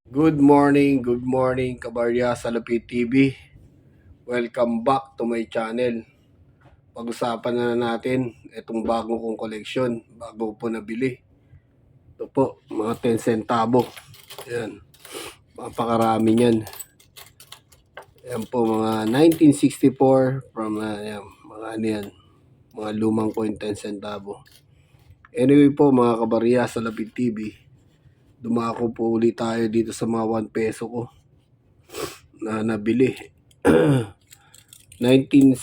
Good morning, Kabarya sa Lapid TV. Welcome back to my channel. Pag-usapan na natin itong bago kong koleksyon, bago po nabili. Ito po, mga 10 centavo. Ayan, mapakarami yan. Ayan po, mga 1964 from, ayan, mga ano yan, mga lumang coin 10 centavo. Anyway po, mga Kabarya sa Lapid TV, dumako po ulit tayo dito sa mga 1 peso ko na nabili. 1972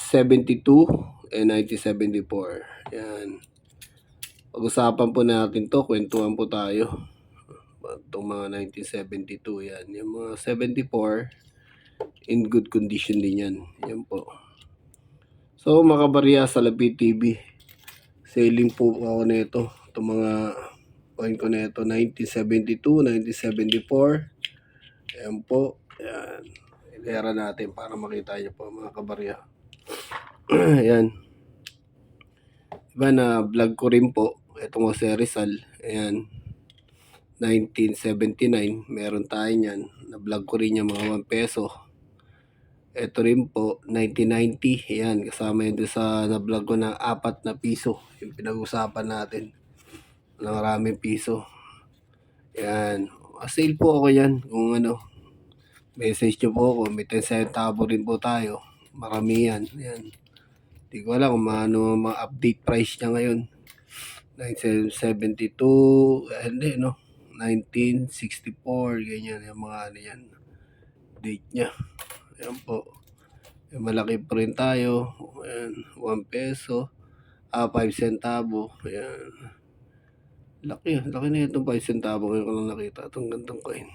and 1974. Yan. Pag-usapan po natin to, kwentuhan po tayo. Itong mga 1972 yan. Yung mga 74, in good condition din yan. Yan po. So, makabarya sa Lapid TV. Selling po ako nito. Itong mga coin ko nito, 1972, 1974. Yan po. Yan. Ilera natin para makita nyo po mga kabarya. Yan. Diba na vlog ko rin po. Ito nga si Rizal. Ayan. 1979. Meron tayo niyan. Na-vlog ko rin yung mga 1 peso. Ito rin po. 1990. Ayan. Kasama yun doon sa na-vlog ko na 4 na piso. Yung pinag-usapan natin. Ng maraming piso. Ayan. Sale po ako yan. Kung ano. Message nyo po ako. May 10 centavo rin po tayo. Marami yan. Ayan. Hindi ko alam kung ano ma-update price niya ngayon. 1972, hindi no, 1964, ganyan yung mga ano yan, date niya. Ayan po, yung malaki pa rin tayo. Ayan, 1 peso, 5 centavo. Ayan, laki na itong 5 centavo. Ngayon ko lang nakita itong gandang coin.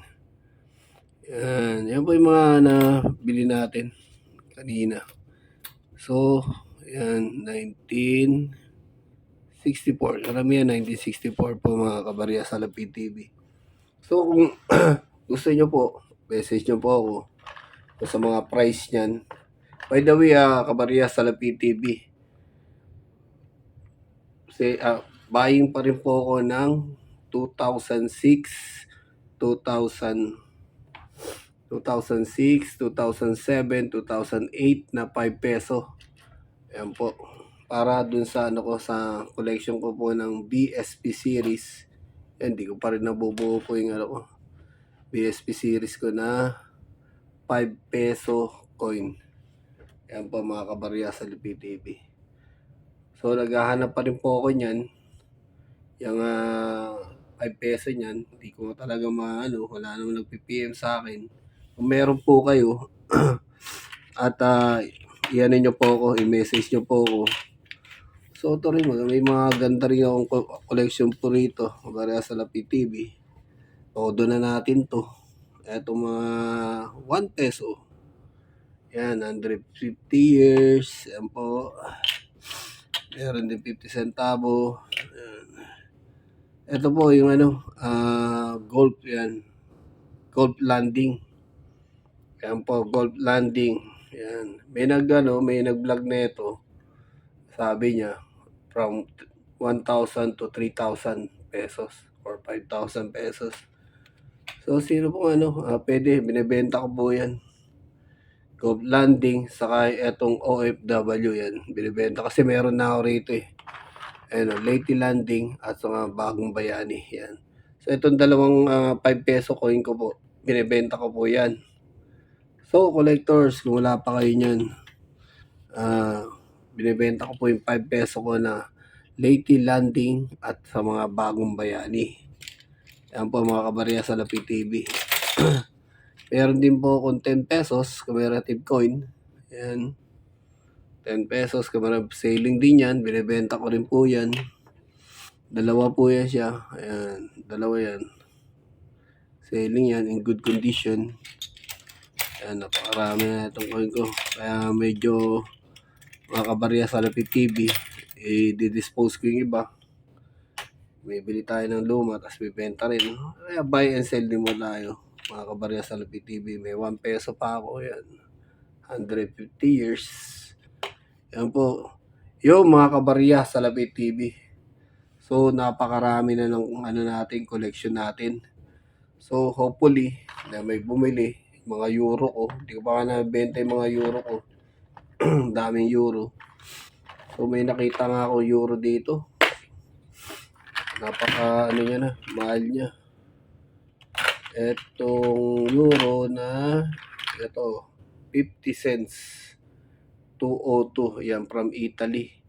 Ayan, yan po yung mga nabili natin kanina. So, ayan, 1964. Karamihan 1964 po mga kabarya sa Lapid TV. So kung gusto nyo po, message nyo po ako sa mga price niyan. By the way, kabarya sa Lapid TV. Kasi buying pa rin po ako ng 2006, 2000, 2006, 2007, 2008 na 5 peso. Ayan po. Para dun sa ano ko, sa collection ko po ng BSP series. Hindi ko pa rin nabubuo po yung ano ko. BSP series ko na 5 peso coin. Ayan po mga kabarya sa Lapid TV. So naghahanap pa rin po ako niyan. Yung 5 peso niyan. Hindi ko talaga maano. Wala namang nagpi-PM sa akin. Kung meron po kayo at iyan nyo po ako, i-message nyo po ako. So ito rin, may mga ganda rin akong collection po rito. Kabarya sa Lapid TV. Todo na natin to. Ito mga 1 peso. Yan, 150 years. Yan po. Meron din 50 centavo. Yan. Ito po yung ano, golf yan. Golf landing. Yan po, golf landing. Yan. May nag-vlog na ito. Sabi niya, from 1,000 to 3,000 pesos or 5,000 pesos. So, sino po pwede, binibenta ko po yan. Golf landing, saka etong OFW yan. Binibenta kasi meron na ako rito eh. Ayan, Leyte Landing at saka Bagong Bayani. Yan. So, itong dalawang 5 peso coin ko po, binibenta ko po yan. So, collectors, kung wala pa kayo nyan, binibenta ko po yung 5 peso ko na Leyte Landing at sa mga Bagong Bayani. Yan po mga kabarya sa Lapid TV. Meron din po akong 10 pesos commemorative coin. Yan. 10 pesos commemorative sailing din yan. Binibenta ko rin po yan. Dalawa po yan siya. Ayan. Dalawa yan. Sailing yan in good condition. Ayan. Napakarami na itong coin ko. Kaya medyo mga kabarya sa Lapid TV, i-dispose ko yung iba. Bibili tayo ng luma tapos bibenta rin. Kaya buy and sell din mo tayo. Mga kabarya sa Lapid TV. May 1 peso pa ako. Yan. 150 years. Yan po. Yung mga kabarya sa Lapid TV. So napakarami na ng natin, collection natin. So hopefully na may bumili mga euro ko. Hindi ko pa nabenta yung mga euro ko. Daming euro. So may nakita nga ako euro dito. Napaka ano niya na, mahal niya. Etong euro na ito 50 cents 202 yan from Italy.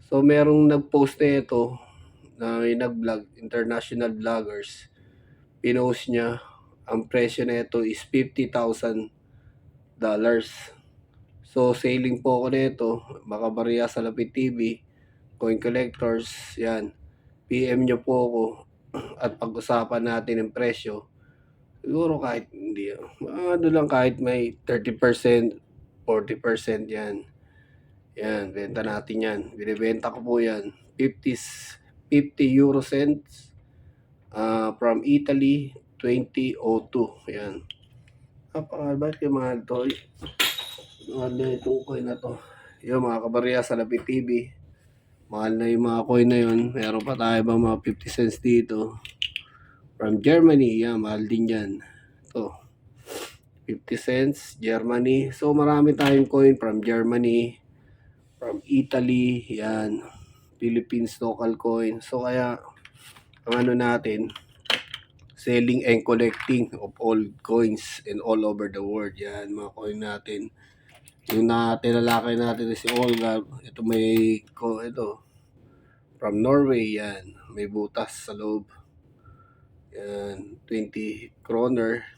So merong nag-post na ito na may nag-vlog, international vloggers. Pinost niya ang presyo na ito is $50,000. So sailing po ako nito, Makabarya sa Lapid TV, Coin Collectors, yan. PM nyo po ako at pag-usapan natin ang presyo. Siguro kahit hindi, ano lang, kahit may 30%, 40% yan. Yan, benta natin yan. Binibenta ko po yan. 50 euro cents from Italy, 2002. Yan. Bakit yung mahal to? Mahal na itong coin na to. Yung mga kabarya sa Lapid TV. Mahal na yung mga coin na yun. Meron pa tayo ba mga 50 cents dito. From Germany. Yan, mahal din yan. Ito. 50 cents, Germany. So marami tayong coin from Germany, from Italy, yan. Philippines local coin. So kaya ang ano natin, selling and collecting of all coins in all over the world. Yan, mga coin natin. Yung tilalakay natin si Olga, ito ito, from Norway, yan. May butas sa loob. Yan, 20 kroner.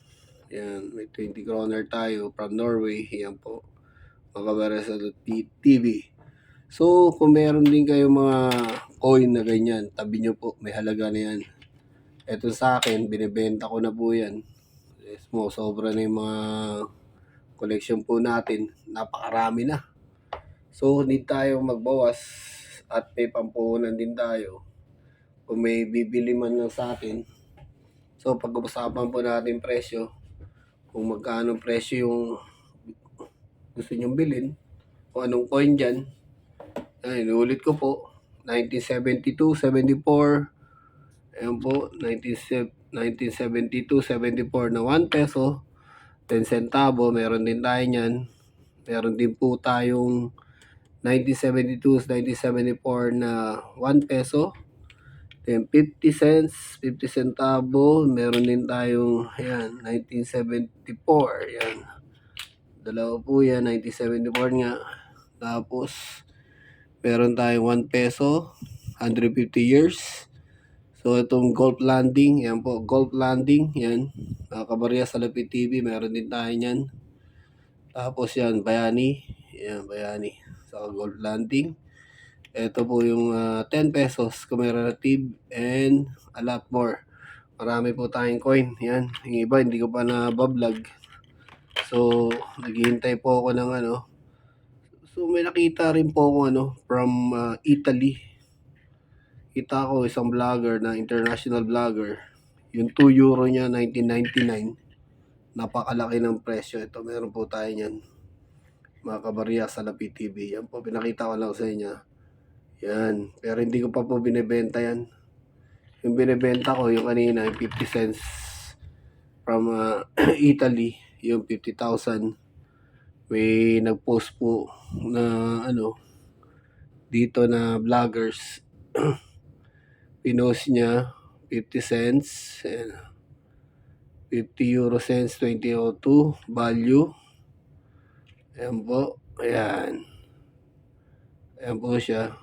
Yan, may 20 kroner tayo from Norway. Yan po. Makabarya sa TV. So, kung meron din kayong mga coin na ganyan, tabi nyo po, may halaga na yan. Ito sa akin, binibenta ko na po yan. Sobra na yung mga collection po natin. Napakarami na. So, need tayong magbawas at may pampuhunan din tayo. Kung may bibili man lang sa atin. So, pag-usapan po natin presyo. Kung magkano presyo yung gusto nyong bilhin. Kung anong coin dyan. Ay, inulit ko po. 1972, 74. Ayan po, 1972, 74 na 1 peso. 10 centavo, meron din tayo niyan. Meron din po tayong 1972, 1974 na 1 peso. Then 50 cents, 50 centavo. Meron din tayong, ayan, 1974. Ayan. Dalawa po yan, 1974 nga. Tapos, meron tayong 1 peso, 150 years. So, itong Golf Landing, yan po, Golf Landing, yan. Kabarya sa Lapid TV, meron din tayo yan. Tapos yan, Bayani, yan, Bayani. So, Golf Landing. Ito po yung 10 pesos, commemorative, and a lot more. Marami po tayong coin, yan. Yung iba, hindi ko pa na-vlog. So, naghihintay po ako ng ano. So, may nakita rin po ako from Italy. Kita ko isang vlogger na international vlogger. Yung 2 euro niya, 1999. Napakalaki ng presyo. Ito, meron po tayo niyan. Mga kabarya sa Lapid TV. Yan po, pinakita ko lang sa inyo. Yan. Pero hindi ko pa po binibenta yan. Yung binibenta ko, yung kanina, yung 50 cents from Italy. Yung 50,000. May nag-post po na dito na vloggers. Pinost niya 50 cents and 50 euro cents 2002 value. Ayan po. Ayan. Ayan po siya.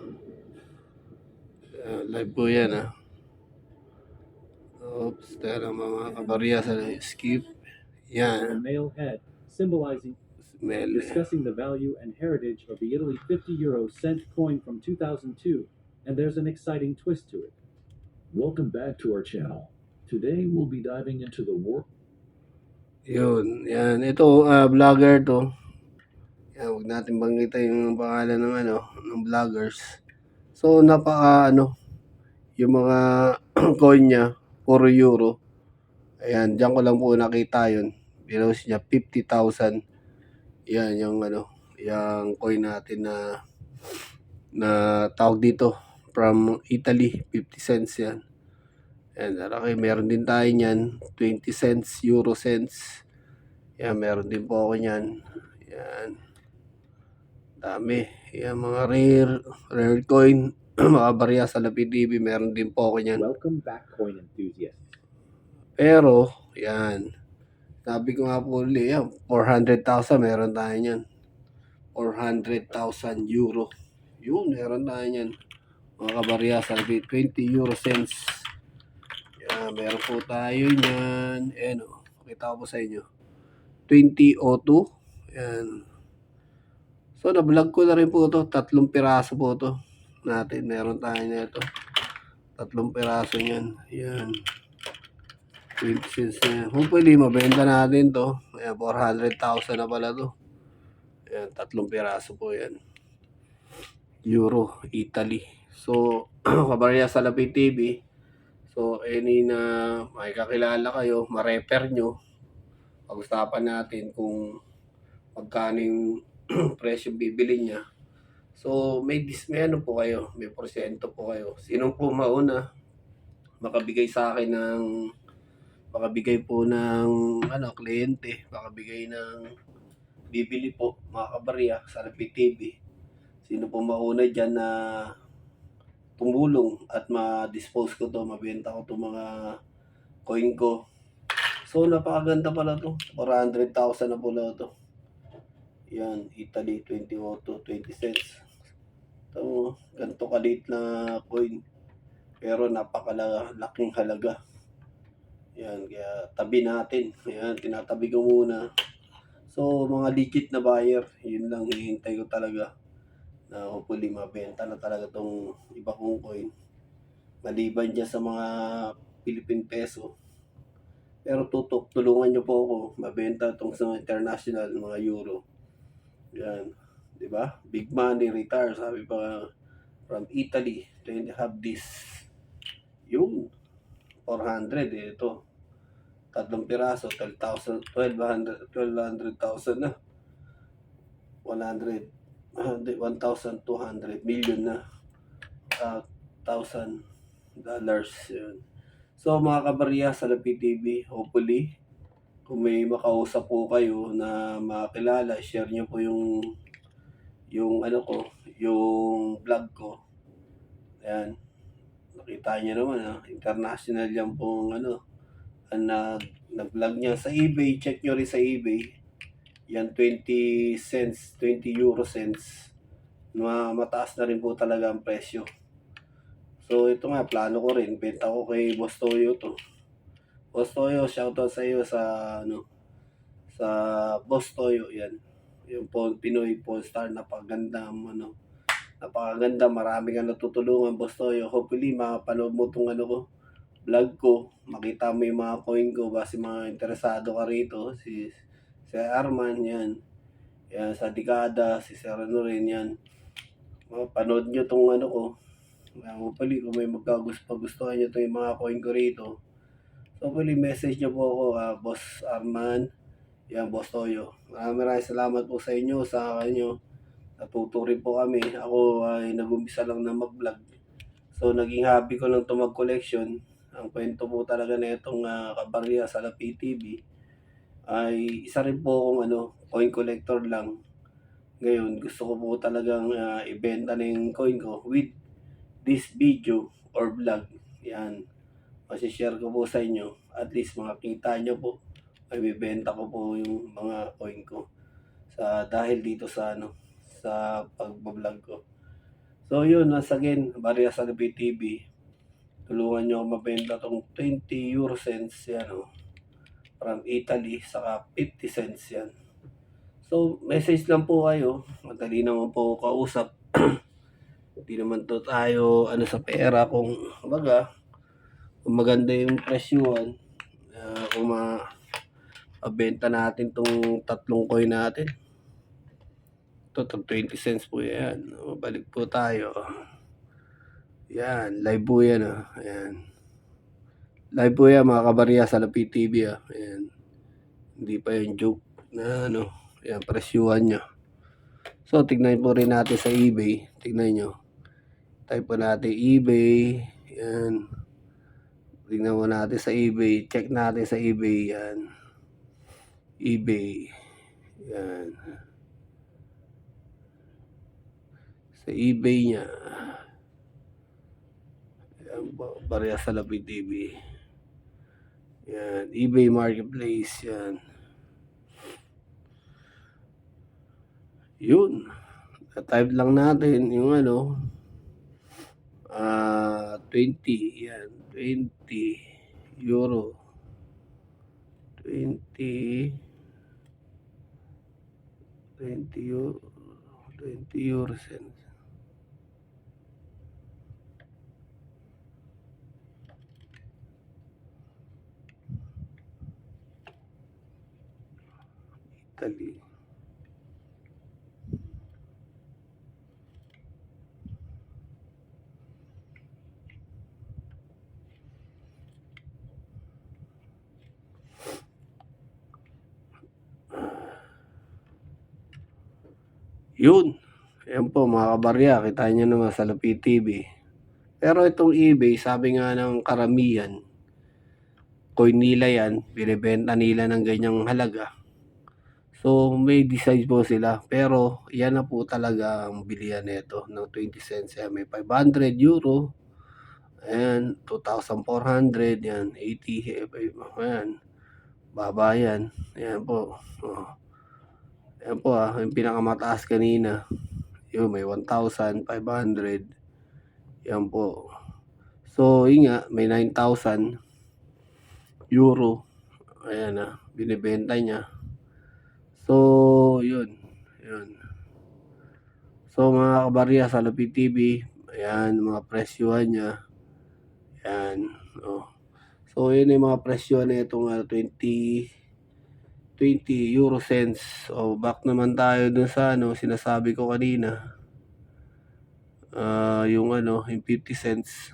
Live po yan Oops. Tara mga kabarya sa skip. Yan. Male head, symbolizing discussing the value and heritage of the Italy 50 euro cent coin from 2002, and there's an exciting twist to it. Welcome back to our channel. Today we'll be diving into the world. Yun, yan. Ito, vlogger to. Yan, huwag natin banggitin yung pangalan ng vloggers. So, yung mga coin niya, puro euro. Ayan, diyan ko lang po nakita yun. Pinost niya 50,000. Yan, yung yung coin natin na tawag dito from Italy, 50 cents yan. Yan, okay, meron din tayo niyan, 20 cents, euro cents. Yan, meron din po ako niyan. Yan, dami. Yan, mga rare coin, mga barya sa Lapid TV, meron din po ako niyan. Welcome back, coin enthusiasts. Pero, yan, sabi ko nga po ulit, yan, 400,000 meron tayo niyan. 400,000 euro. Yun, meron tayo niyan. Mga kabarya sa Lapid, 20 euro cents. Yan, meron po tayo niyan. Ayan o, pakita ko po sa inyo. 2002. Yan. So, na-vlog ko na rin po ito. 3 piraso po ito natin. Meron tayo na ito. 3 piraso niyan. Yan. 20 cents na yan. Hopefully, mabenta natin to. Ayan, 400,000 na pala to. Ayan, 3 piraso po yan. Euro, Italy. So, kabarya sa Lapid TV. So, any na may kakilala kayo, ma-refer nyo. Pag-usapan natin kung magkano yung presyo bibili niya. So, may ano po kayo, may porsyento po kayo. Sino po mauna makabigay sa akin makabigay po ng kliyente, makabigay ng bibili po, mga kabarya sa Lapid TV. Sino po mauna diyan na tumulong at ma-dispose ko to, mabenta ko to mga coin ko. So, napakaganda pala to. 400,000 na pala to. Yan, Italy, 2002, 20 cents. So, ganito kalit na coin. Pero napakalaking halaga. Yan, kaya tabi natin. Yan, tinatabi ko muna. So, mga legit na buyer, yun lang hinihintay ko talaga. Na hopefully mabenta na talaga tong iba kong coin. Maliban dyan sa mga Philippine peso. Pero tulungan nyo po ako mabenta itong sa international, mga euro. Yan. Diba? Big money, retire. Sabi pa from Italy. Then have this. Yung 400 ito. 3 piraso, 12,000 na. 1,200 million na. $1,000. Yan. So mga kabarya sa Lapid TV, hopefully, kung may makausap po kayo na makilala, share nyo po yung vlog ko. Ayan. Nakita nyo naman, international yan pong nag-vlog niya sa eBay. Check nyo rin sa eBay. Yan, 20 cents, 20 euro cents. Mataas na rin po talaga ang presyo. So, ito nga, plano ko rin. Benta ko kay Boss Toyo to. Boss Toyo, shoutout sa iyo sa Boss Toyo, yan. Yung Pinoy Polestar, napakaganda, napakaganda, marami kang natutulungan, Boss Toyo. Hopefully, makapanood mo itong vlog ko, makita mo yung mga coin ko, base mga interesado ka rito, si Arman, yan. Yan, sa Dekada, si Serrano rin, yan. Panood nyo itong ko. Hopefully, kung may gustuhan nyo itong mga coin ko rito, so, hopefully, message nyo po ako, Boss Arman, yan, Boss Toyo. Maraming salamat po sa inyo, sa kanyo. Natuto rin po kami. Ako ay nag-umpisa lang na mag-vlog. So, naging hobby ko lang ito mag-collection. Ang kwento po talaga na itong kabarya sa Lapid TV ay isa rin po akong coin collector lang. Ngayon, gusto ko po talagang ibenta na yung coin ko with this video or vlog. Yan. Masishare ko po sa inyo. At least makakita nyo po. Ay bibenta ko po yung mga coin ko. Dahil dito sa sa pag-vlog ko. So yun, once again, Barya sa Lapid TV. Tulungan nyo ako mabenta tong 20 euro cents yan from Italy, saka 50 cents yan. So, message lang po kayo. Madali naman po kausap. Hindi naman to tayo sa pera kung maganda yung presyuhan. Kung mabenta natin tong 3 coin natin. Ito, 20 cents po yan. Balik po tayo. Yan, live po yan. Ayan. Live po yan mga kabarya sa Lapid TV. Ayan. Hindi pa yung joke na yan, presyuhan nyo. So, tignan po rin natin sa eBay. Tignan nyo. Type po natin eBay. Yan. Tingnan mo natin sa eBay. Check natin sa eBay yan. eBay. Yan. Sa eBay niya. Yan po. Barya Salapi TV. Yan. eBay Marketplace. Yan. Yun. Type lang natin yung 20. Yan. 20 euro. 20 euro. 20 euro cents. Italy. Yun. Ayan po mga kabarya, kita nyo naman sa Salapi TV. Pero itong eBay, sabi nga ng karamihan, coin nila yan, binibenta nila ng ganyang halaga. So may design po sila, pero yan na po talaga ang bilihan nito ng 20 cents. Ayan, may 500 euro, ayan, 2,400, yan, 80, ayan, baba yan, ayan po. Ayan po yung pinakamataas kanina. Yun, may 1,500. Yan po. So, yun nga, may 9,000 euro. Ayan binibenta niya. So, yun. Yun. So, mga kabarya, sa Salapi TV, ayan, mga presyohan niya. Ayan. So, yun yung mga presyo na itong 20 euro cents. So, back naman tayo dun sa sinasabi ko kanina. Yung 50 cents.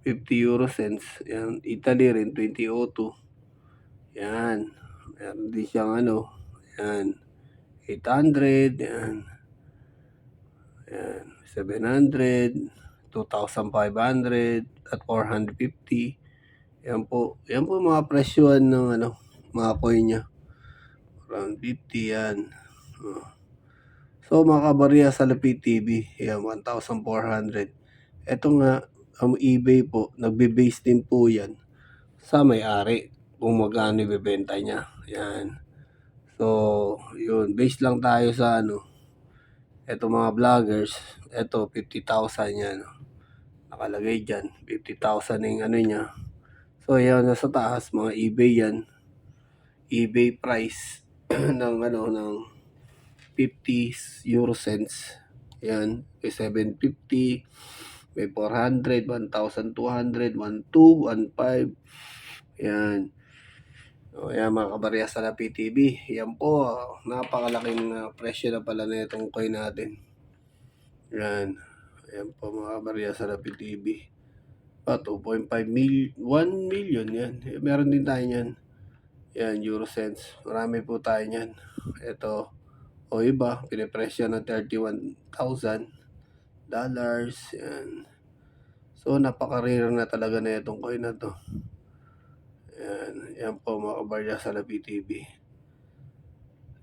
50 euro cents. Yan, Italy rin, 2002. Yan. Meron din siyang yan. 800, yan. Yan, 700, 2,500, at 450. Yan po. Yan po mga presyohan ng mga coin niya. Around 50 yan. So mga kabarya sa Salapi TV, yan, 1,400. Ito nga, ang eBay po, nagbe-base din po yan sa may-ari kung magkano ibebenta niya. Yan. So, yun, base lang tayo sa eto mga vloggers, eto 50,000 yan. Nakalagay dyan, 50,000 yung niya. So, yan, nasa taas, mga eBay yan. eBay price ng ng 50 euro cents. Yan, may 750, may 400, 1,200, 1,200, 1,500. Yan. O yan mga kabarya sa Salapi TV. Yan po, napakalaking presyo na pala na itong coin natin. Yan. Yan po mga kabarya sa Salapi TV. 2.5 million, 1 million yan. Meron din tayo yan. Yan, euro cents. Marami po tayo yan. Ito, o iba, pinipresyo na $31,000. Yan. So, napaka-rare na talaga na itong coin na to. Yan po mga kabarya sa Salapi TV.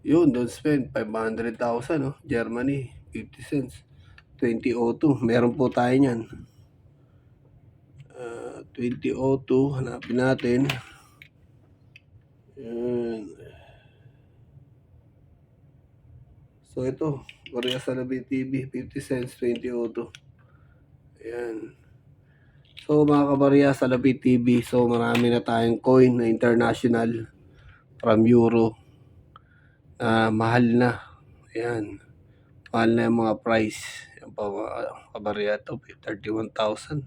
Yun, don't spend 500,000 Germany, 50 cents. 2002, meron po tayo niyan. 2002, hanapin natin. Yan. So ito, Korea sa Salapi TV, 50 cents, 2002. Ayan. So mga kabarya sa Salapi TV, so marami na tayong coin na international from Euro. Mahal na. Ayan. Mahal na yung mga price. Yan pa mga kabarya ito, 31,000.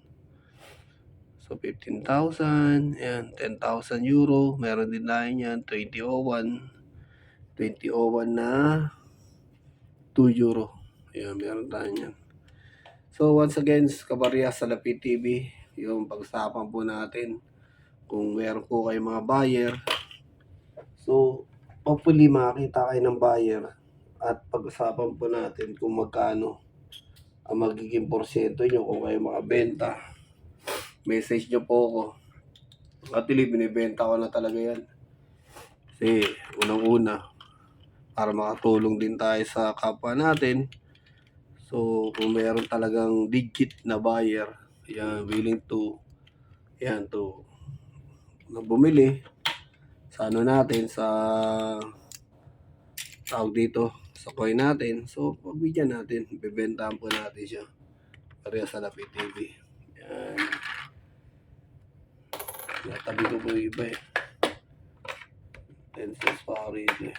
So 15,000. Ayan, 10,000 euro. Meron din tayo yan, 2001. 2001 na 2 euro. Ayan, meron tayo yan. So once again, kabarya sa Salapi TV, yung pag-usapan po natin kung meron po kayong mga buyer. So hopefully makakita kayo ng buyer at pag-usapan po natin kung magkano ang magiging porsyento nyo kung kayo makabenta. message nyo po ako. Actually, binibenta ko na talaga yan. Kasi unang-una, para makatulong din tayo sa kapwa natin. So, kung meron talagang legit na buyer, yan, willing to, yan, to, na bumili sa ano natin, sa tawag dito, sa coin natin. So, pagbigyan natin, bibentahan po natin siya. Pareha sa Lapid TV. Yan. Natabi ko po yung iba eh. 10 cents pa ako rito eh.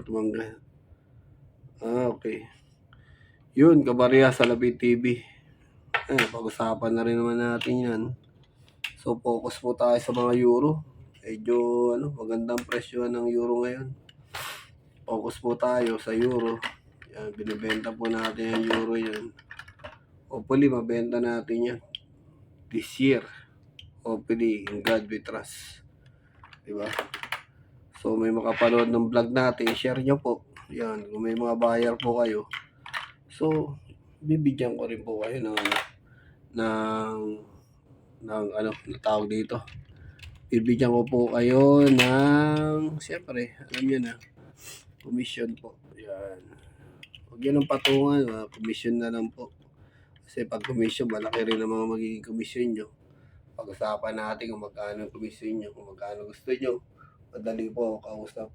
Tumanggal. Okay. Yun, kabarya sa Lapid TV. Pag-usapan na rin naman natin yan. So, focus po tayo sa mga euro. Medyo, magandang presyo ng euro ngayon. Focus po tayo sa euro. Yan, binibenta po natin yung euro yan. Hopefully, mabenta natin yan this year. Hopefully, in God we trust. Diba? So, may makapanood ng vlog natin, share nyo po. Yan, kung may mga buyer po kayo. So, bibigyan ko rin po kayo ng tawag dito. Bibigyan ko po kayo ng, siyempre, alam nyo na, commission po. Yan. Huwag yan ang patungan, commission na lang po. Kasi pag commission, malaki rin ang mga magiging commission nyo. Pag-usapan natin kung magkano ang commission nyo, kung magkano gusto nyo. Madali po ako kausap.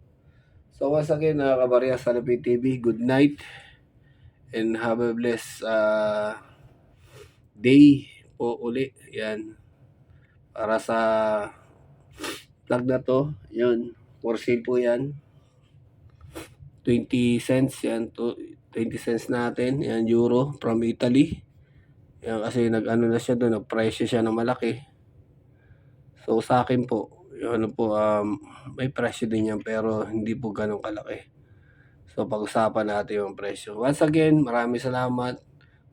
So once again, kabarya sa Lapid TV, good night and have a blessed day po uli. Yan. Para sa vlog na to, yun, for sale po yan. 20 cents yan, 20 cents natin, yan, euro from Italy. Yan, kasi nag-ano na siya doon, nag-presyo siya na malaki. So sa akin po, yun po, may presyo din yan pero hindi po ganun kalaki. So pag-usapan natin yung presyo. Once again, maraming salamat.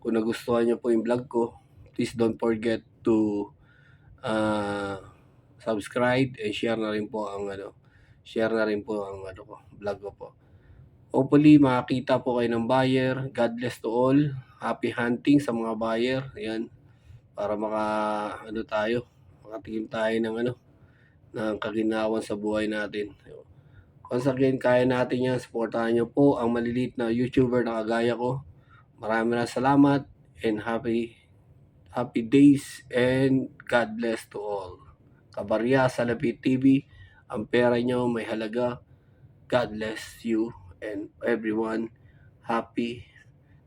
Kung nagustuhan nyo po yung vlog ko, please don't forget to subscribe and share na rin po ang vlog ko po. Hopefully makakita po kayo ng buyer. God bless to all. Happy hunting sa mga buyer. Ayan. Para makatingin tayo ng kaginawan sa buhay natin. Once again, kaya natin yan. Supportahan nyo po ang maliliit na YouTuber na kagaya ko. Maraming salamat and happy days and God bless to all. Kabarya sa Lapid TV, ang pera nyo may halaga. God bless you and everyone. Happy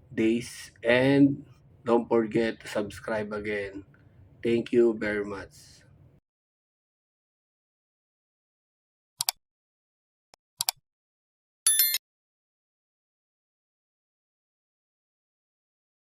days and don't forget to subscribe again. Thank you very much.